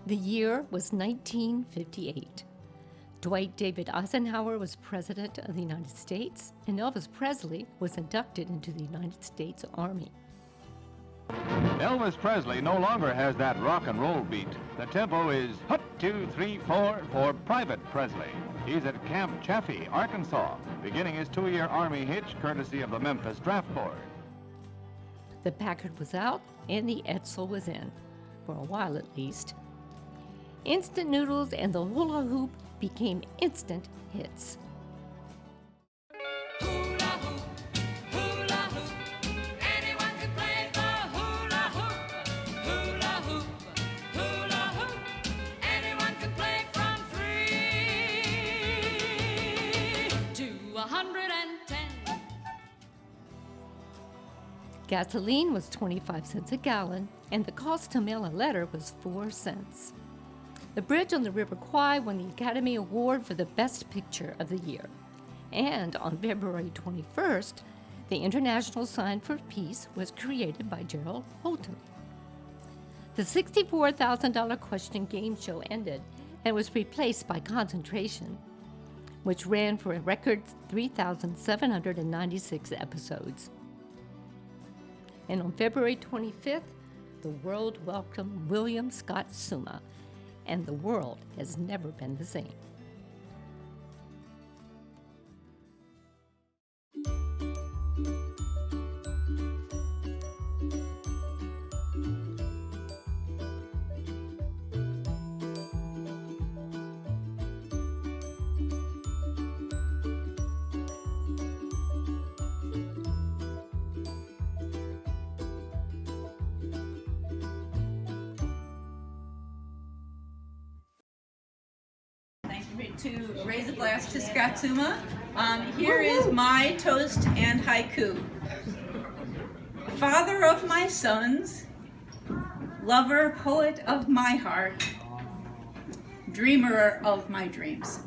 The year was 1958. Dwight David Eisenhower was President of the United States, and Elvis Presley was inducted into the United States Army. Elvis Presley no longer has that rock and roll beat. The tempo is hut, 2, 3, 4 for Private Presley. He's at Camp Chaffee, Arkansas, beginning his 2-year Army hitch courtesy of the Memphis Draft Board. The Packard was out and the Edsel was in, for a while at least. Instant noodles and the hula hoop became instant hits. Hula hoop, hula hoop. Anyone can play the hula hoop. Hula hoop, hula hoop. Anyone can play from 3 to 110. Gasoline was 25 cents a gallon, and the cost to mail a letter was 4 cents. The Bridge on the River Kwai won the Academy Award for the Best Picture of the Year. And on February 21st, the International Sign for Peace was created by Gerald Holton. The $64,000 question game show ended and was replaced by Concentration, which ran for a record 3,796 episodes. And on February 25th, the world welcomed William Scott Suma, and the world has never been the same. To raise a glass to Scott Suma. Here is my toast and haiku. Father of my sons, lover, poet of my heart, dreamer of my dreams.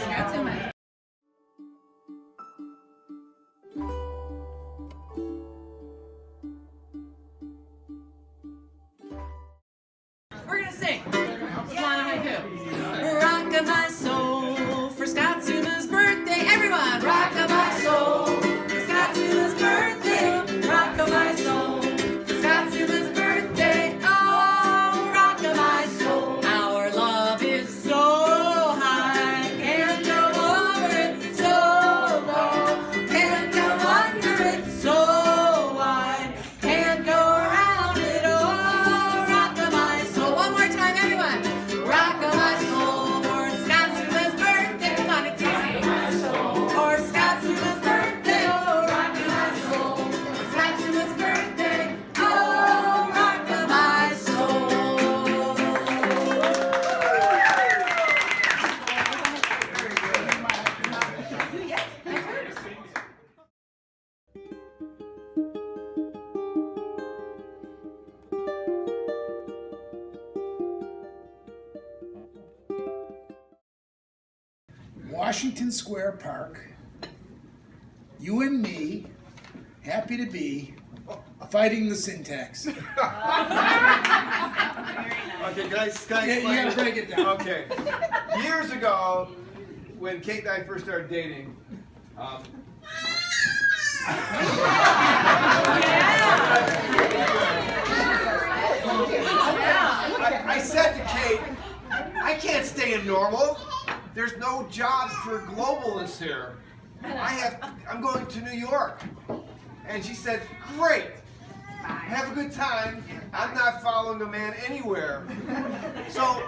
Scott Suma. We're gonna sing. Rock of my soul for Scott Suma's birthday. Everyone, rock of my soul for Scott Suma's birthday. Rock of my soul for Scott Suma's birthday. Oh, rock of my soul. Our love is so high, can't go over it, so low, can't go under it, so wide, can't go around it. Oh, rock of my soul. One more time, everyone. Rock of my soul for Scott Suma's birthday. Come on, it's easy. For Scott Suma's birthday. Oh, rock of my soul for Scott Suma's birthday. Oh, rock of my soul. Washington Square Park, you and me, happy to be, fighting the syntax. Okay, can I explain? Yeah, you gotta break it down. Okay. Years ago, when Kate and I first started dating, I said to Kate, I can't stay in Normal. There's no jobs for globalists here. I'm going to New York. And she said, great. Have a good time. I'm not following a man anywhere. So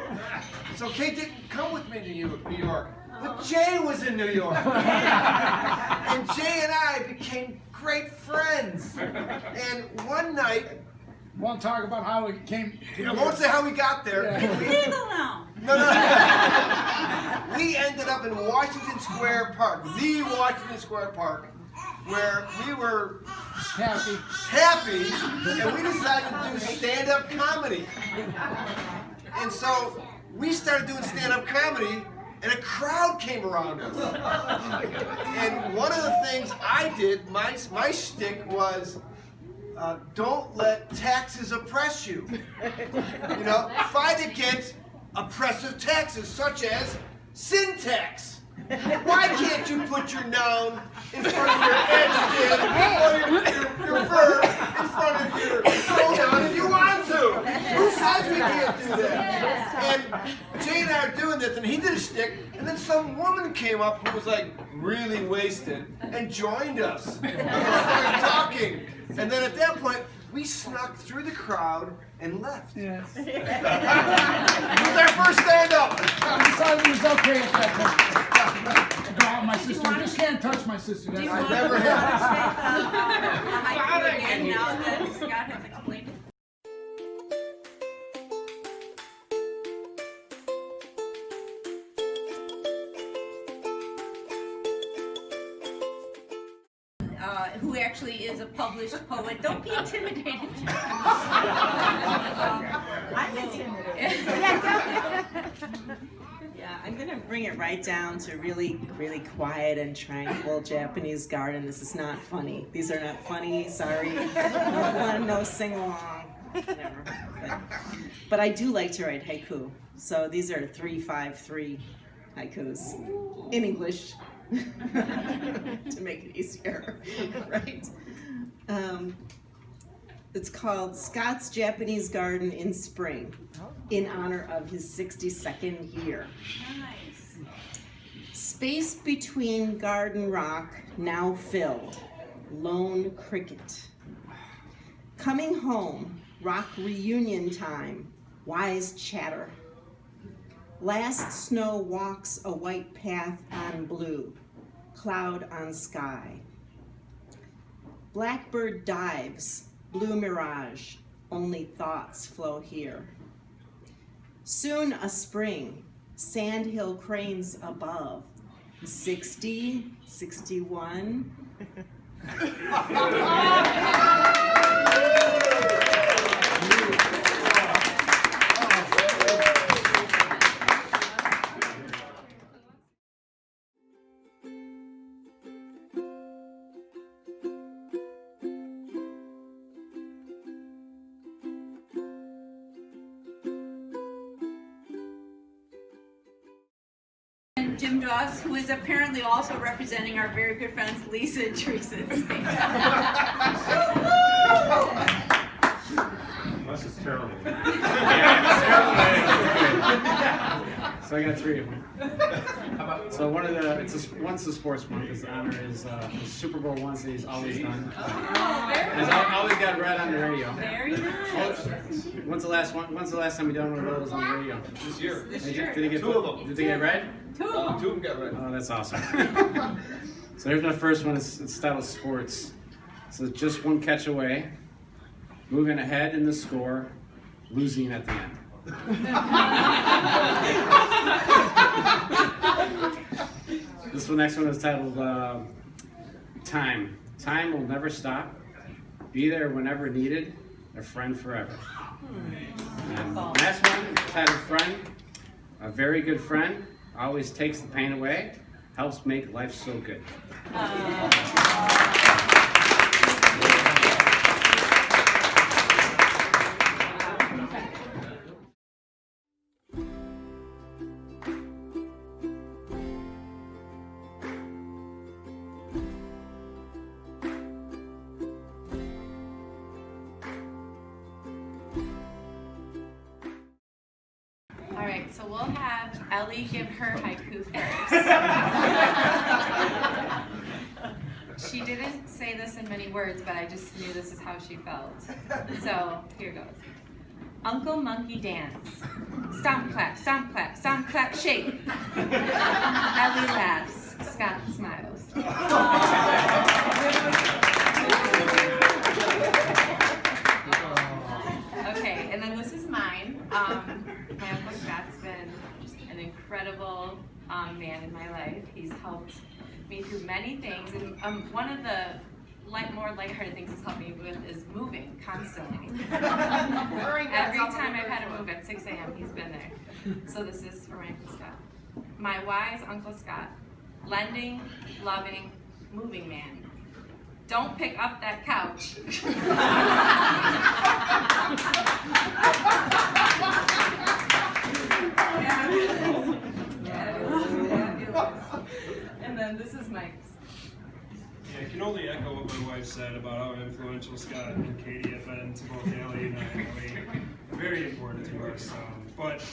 Kate didn't come with me to New York. But Jay was in New York. And Jay and I became great friends. And one night, Want to talk about how it came to I won't say how we got there. Yeah. Legal now. No. We ended up in Washington Square Park, the Washington Square Park, where we were happy, and we decided to do stand-up comedy. And so we started doing stand-up comedy, and a crowd came around us. And one of the things I did, my shtick was, don't let taxes oppress you. You know, fight against oppressive taxes, such as sin tax. Why can't you put your noun in front of your adjective or your verb in front of your pronoun if you want to? Who says we can't do that? And Jay and I are doing this, and he did a shtick, and then some woman came up who was like really wasted and joined us and started talking. And then at that point, we snuck through the crowd and left. Yes. It was our first stand-up. I decided it was okay at that point. Go out, my sister. You just can't touch my sister. That's I never had. Again, now that Scott has explained it. Who actually is a published poet. Don't be intimidated. I'm intimidated. Yeah, I'm gonna bring it right down to really, really quiet and tranquil Japanese garden. This is not funny. These are not funny. Sorry. No fun. No sing along. Whatever. But I do like to write haiku. So these are 3-5-3 haikus in English. To make it easier, right? It's called Scott's Japanese Garden in Spring, in honor of his 62nd year. Nice. Space between garden rock now filled, lone cricket. Coming home, rock reunion time, wise chatter. Last snow walks a white path on blue, cloud on sky. Blackbird dives, blue mirage, only thoughts flow here. Soon a spring, sandhill cranes above, 60, 61. Jim Doss, who is apparently also representing our very good friends Lisa and Teresa. This is terrible. So I got three of them. So once the sports month, his honor is the Super Bowl ones that he's always done. He's always got read on the radio. Very nice. When's the last time you done one of those on the radio? This year. Did he get Two of them. Did they get read? Two of them. Two of them got read. Oh, that's awesome. So here's my first one. It's titled Sports. So just one catch away, moving ahead in the score, losing at the end. This next one is titled Time. Time will never stop. Be there whenever needed. A friend forever. And last one, titled Friend. A very good friend. Always takes the pain away. Helps make life so good. All right, so we'll have Ellie give her haiku first. She didn't say this in many words, but I just knew this is how she felt. So here goes. Uncle Monkey Dance. Stomp clap, shake. Ellie laughs. Scott smiles. Okay, and then this is mine. My Uncle Scott's been just an incredible man in my life. He's helped me through many things, and one of the more lighthearted things he's helped me with is moving constantly. Every time I've had to move at 6 a.m., he's been there. So this is for my Uncle Scott. My wise Uncle Scott, lending, loving, moving man. don't pick up that couch. And then this is Mike's. Yeah, I can only echo what my wife said about how influential Scott and Katie have been to both Allie and I. I mean, very important to us. But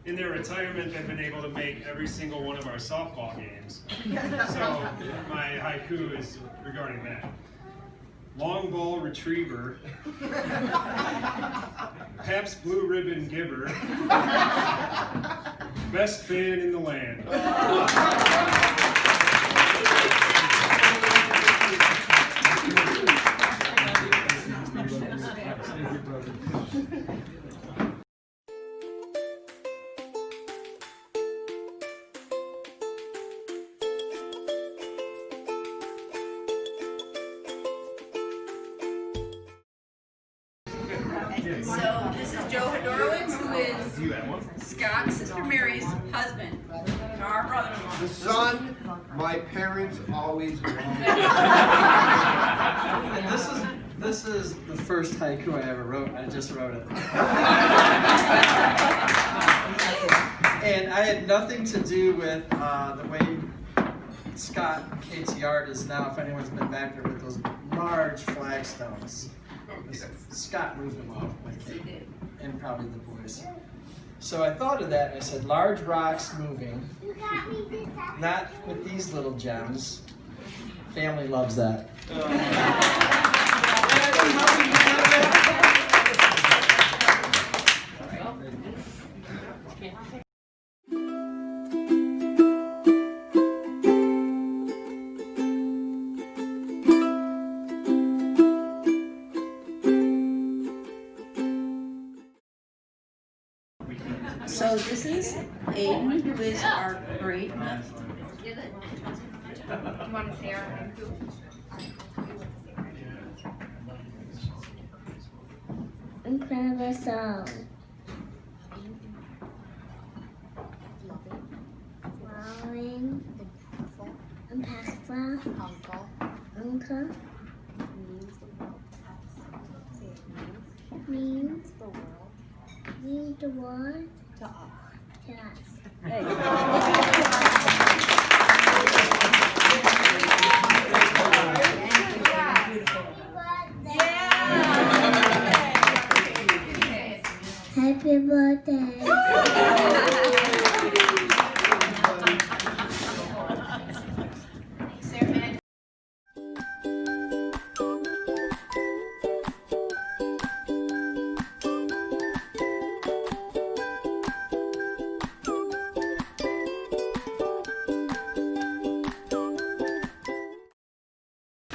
in their retirement, they've been able to make every single one of our softball games. So my haiku is regarding that. Long ball retriever, Pabst Blue Ribbon giver, best fan in the land. So this is Joe Hodorowitz, who is Scott's sister Mary's husband, and our brother-in-law. The son my parents always wanted. And this is the first haiku I ever wrote. I just wrote it. And I had nothing to do with the way Scott and Kate's yard is now, if anyone's been back there, with those large flagstones. Scott moved them off with Kate and probably the boys. So I thought of that and I said, large rocks moving, not with these little gems. Family loves that. So this is Aiden, who is our great. You want to say our haiku? Incredible song. Flowering. Impactful. Uncle. Means the world to us. Happy birthday.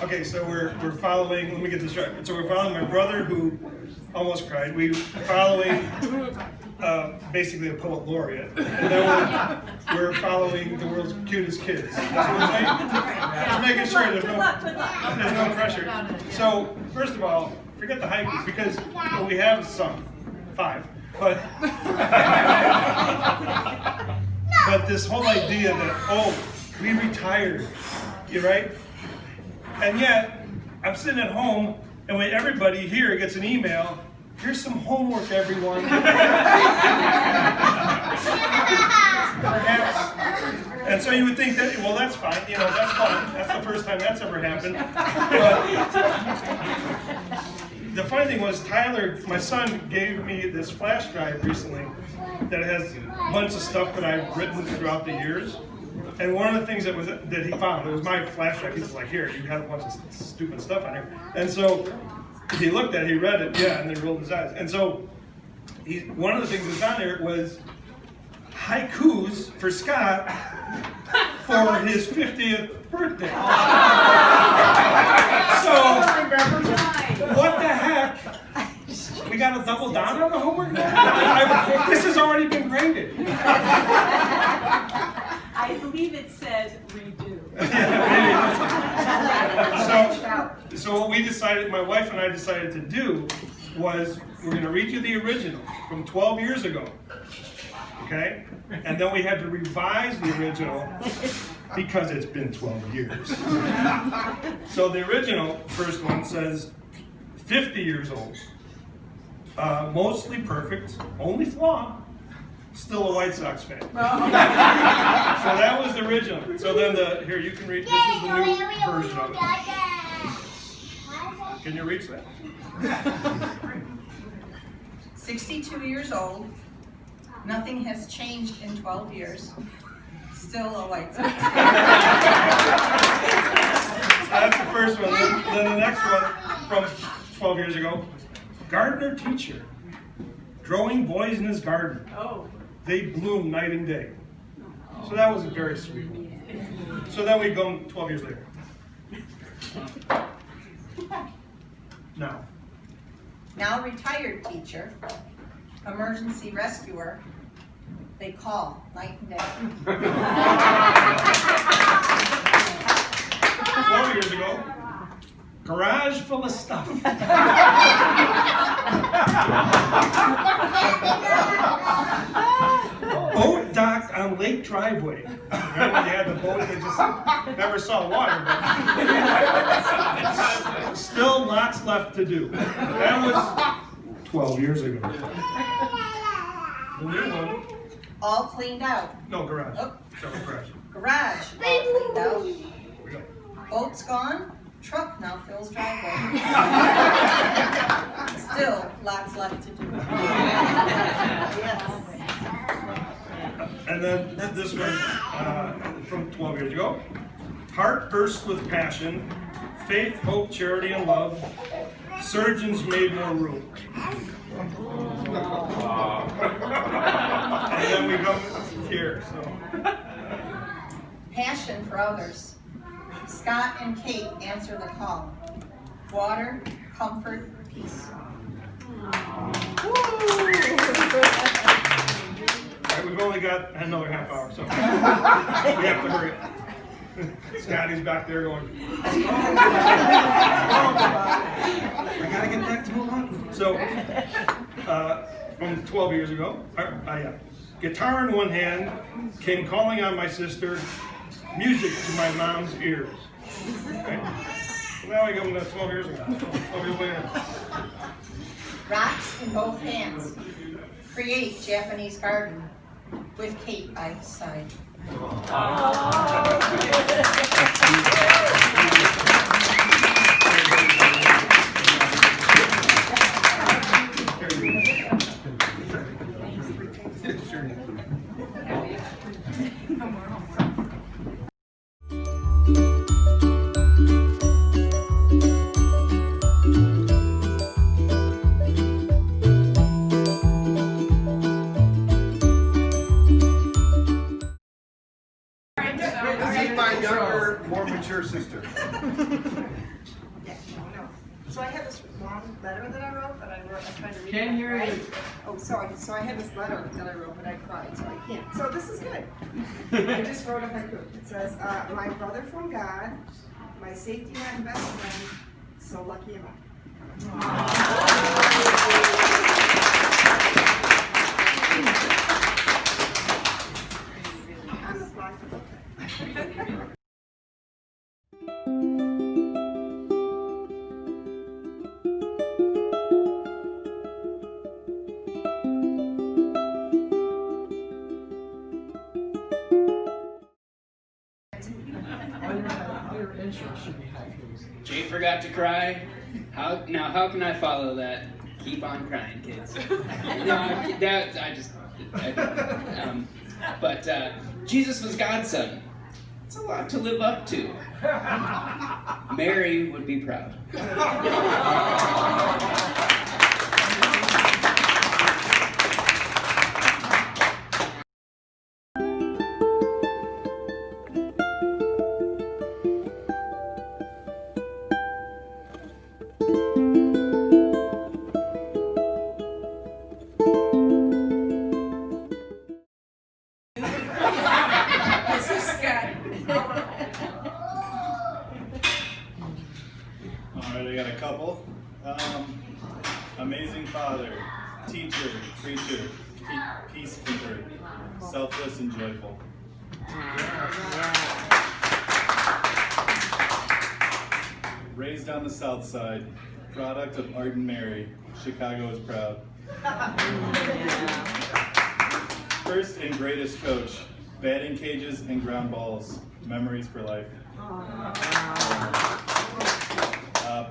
Okay, so we're following, let me get this right. So we're following my brother who almost cried. We're following basically a poet laureate. And then we're following the world's cutest kids. That's what I'm saying? Just making sure there's no pressure. So, first of all, forget the haikus because what we have is some, 5. But this whole idea that, oh, we retired, you're right? And yet, I'm sitting at home, and when everybody here gets an email, here's some homework, everyone. Perhaps. And so you would think that, well, that's fine, you know, that's fun. That's the first time that's ever happened. But the funny thing was, Tyler, my son, gave me this flash drive recently that has a bunch of stuff that I've written throughout the years. And one of the things that he found, it was my flash drive. He's like, here, you had a bunch of stupid stuff on here. And so he looked at it, he read it, yeah, and then rolled his eyes. And so one of the things that's on there was haikus for Scott for his 50th birthday. So, what the heck? We got to double down on the homework now? This has already been graded. I believe it says redo. So what we decided, my wife and I decided to do was we're going to read you the original from 12 years ago. Okay? And then we had to revise the original because it's been 12 years. So the original first one says 50 years old, mostly perfect, only flaw, still a White Sox fan. So that was the original. So then here, you can read, this is the new version of it. Can you reach that? 62 years old. Nothing has changed in 12 years. Still a White Sox. That's the first one. Then the next one from 12 years ago. Gardener teacher. Growing boys in his garden. Oh. They bloom night and day. So that was a very sweet one. So then we go 12 years later. Now retired teacher, emergency rescuer, they call night and day. 12 years ago, garage full of stuff. Boat docked on lake driveway. Remember when you had the boat that just never saw water, but still lots left to do. That was 12 years ago. The new one. All cleaned out. No, garage. Oh. Sorry, garage. Garage, all cleaned out. Boat's gone, truck now fills driveway. Still lots left to do. Yes. And then this one from 12 years ago. Heart bursts with passion, faith, hope, charity, and love. Surgeons made more room. And then we go here. So. Passion for others. Scott and Kate answer the call. Water, comfort, peace. All right, we've only got another half hour, so we have to hurry. Scotty's back there going. I gotta get back to move on. So, from 12 years ago, guitar in one hand, came calling on my sister, music to my mom's ears. Okay. So now we go to 12 years ago. 12 years later. Rocks in both hands. Create Japanese garden with Kate by his side. Sister. So I had this long letter that I wrote, but I tried to read it. Can't hear you. Oh, sorry. So I had this letter that I wrote, but I cried, so I can't. So this is good. I just wrote if I could. It says, my brother from God, my safety net and best friend, so lucky am I. I'm the flag, okay. Jay forgot to cry. How can I follow that? Keep on crying, kids. But Jesus was God's son. It's a lot to live up to. Mary would be proud. Amazing father, teacher, preacher, peacekeeper, selfless and joyful. Raised on the South Side, product of Art and Mary, Chicago is proud. First and greatest coach, batting cages and ground balls, memories for life.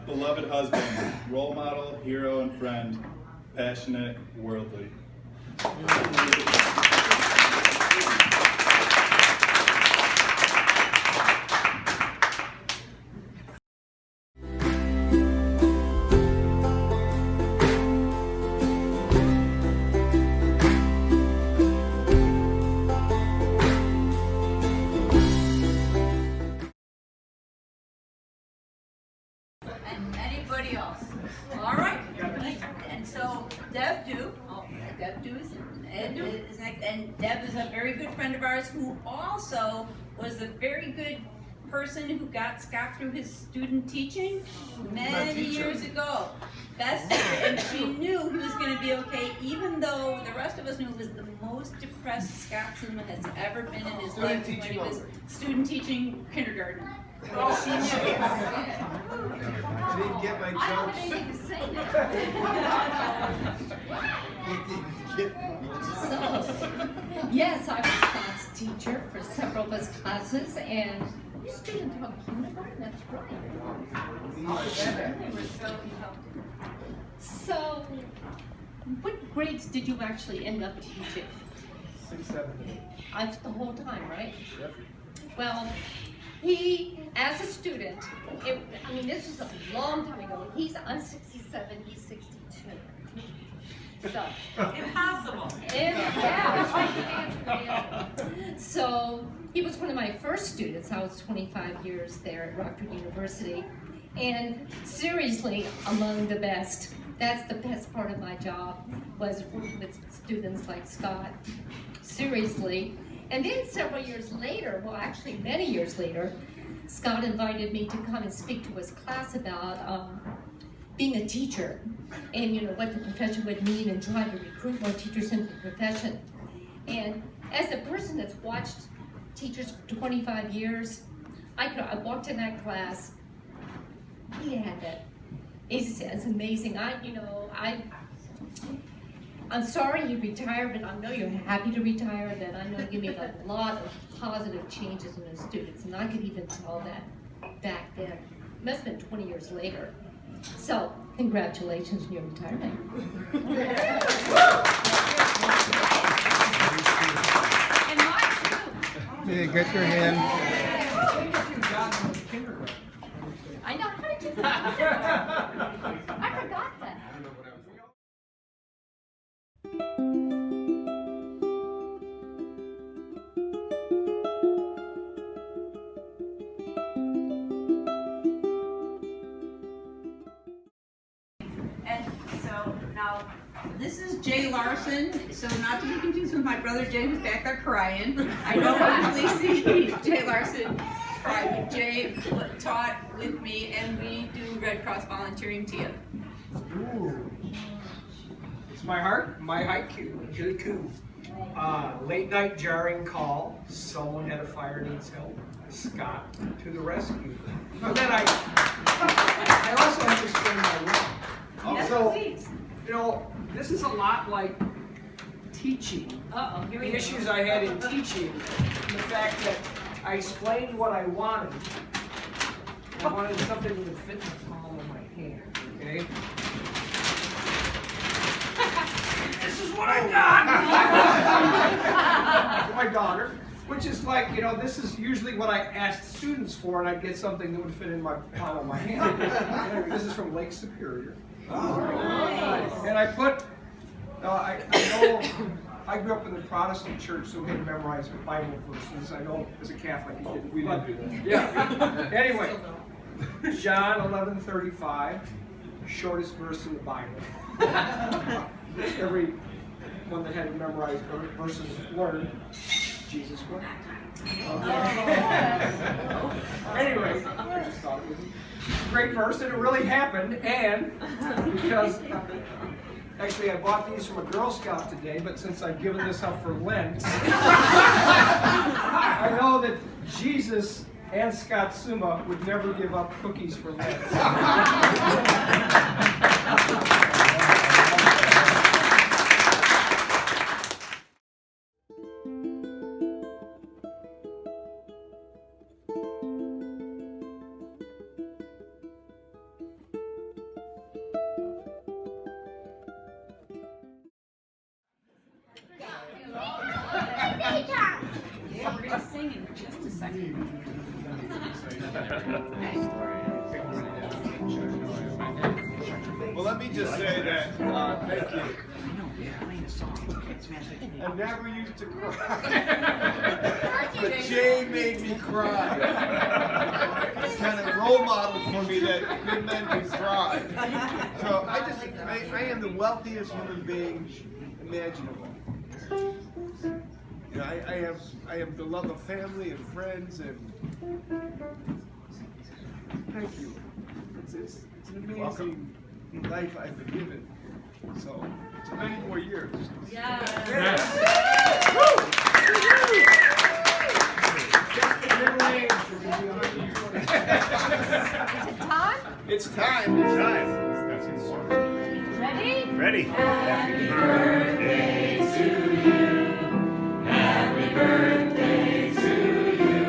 Beloved husband, role model, hero, and friend, passionate, worldly. And anybody else? All right. And so Deb Dew, Deb Dew is next, and Deb is a very good friend of ours who also was a very good person who got Scott through his student teaching many years ago. Best teacher, and she knew he was going to be okay, even though the rest of us knew it was the most depressed Scott Suma has ever been in his life when he was student teaching kindergarten. She knew. I didn't get my jokes. I don't have anything to say So, yes, I was Scott's teacher for several of his classes, and you student from kindergarten, that's right. They were so helpful. So, what grades did you actually end up teaching? 6, 7, 8. That's the whole time, right? Yep. Well, he, as a student, I mean, this was a long time ago. I'm 67, he's 62. So. Impossible. Yeah. So, he was one of my first students. I was 25 years there at Rockford University. And seriously, among the best. That's the best part of my job, was working with students like Scott. Seriously. And then several years later, well actually many years later, Scott invited me to come and speak to his class about being a teacher and what the profession would mean and trying to recruit more teachers into the profession. And as a person that's watched teachers for 25 years, I walked in that class, he had that. It's amazing. I'm sorry you retired, but I know you're happy to retire, and I know you made a lot of positive changes in the students, and I could even tell that back then. It must have been 20 years later. So, congratulations on your retirement. And mine too. Yeah, get your hand. I know, how did you know that? I forgot that. And so now, this is Jay Larson, so not to be confused with my brother Jay who's back there crying. I don't usually see Jay Larson cry, but Jay taught with me, and we do Red Cross volunteering to you. Ooh. It's my heart, my haiku, really cool. Late night jarring call, someone had a fire, needs help. Scott to the rescue. But then I also have to explain my role. So, this is a lot like teaching. The issues I had in teaching, the fact that I explained what I wanted. I wanted something that would fit the palm of my hand, okay? This is what I got! For my daughter, which is like, this is usually what I asked students for, and I'd get something that would fit in my palm of my hand. This is from Lake Superior. And I put, I know, I grew up in the Protestant church, so we had to memorize Bible verses. I know as a Catholic, we didn't do that. Yeah. Anyway, John 11:35, shortest verse in the Bible. Every one that had to memorize verses learned Jesus wept. Anyway, I just thought it was a great verse, and it really happened. And because Actually, I bought these from a Girl Scout today, but since I've given this up for Lent, I know that Jesus and Scott Suma would never give up cookies for Lent. Yeah, we're gonna sing in just a second. Well, let me just say that, thank you. I never used to cry. But Jay made me cry. He's kind of role model for me that good men can cry. So I am the wealthiest human being imaginable. You know, I have the love of family and friends, and thank you. It's an amazing life I've been given. So it's many more years. Yeah. It's time. Ready? Ready. Happy birthday to you. Happy birthday to you.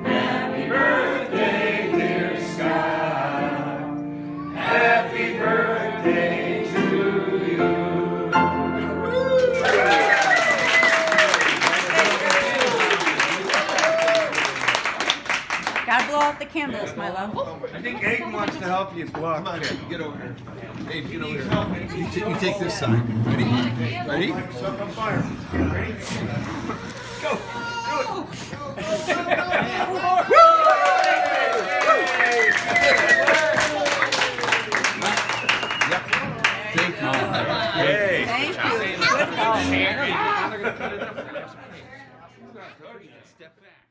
Happy birthday, dear Scott. Happy birthday to you. Gotta blow out the candles, my love. I think Aiden wants to help you blow. Come on, Aiden, get over here. Aiden, get over here. You take this side. Ready? Ready? Stuff on fire. Ready? Go. Thank you. Yay. Thank you. Good call. Step back.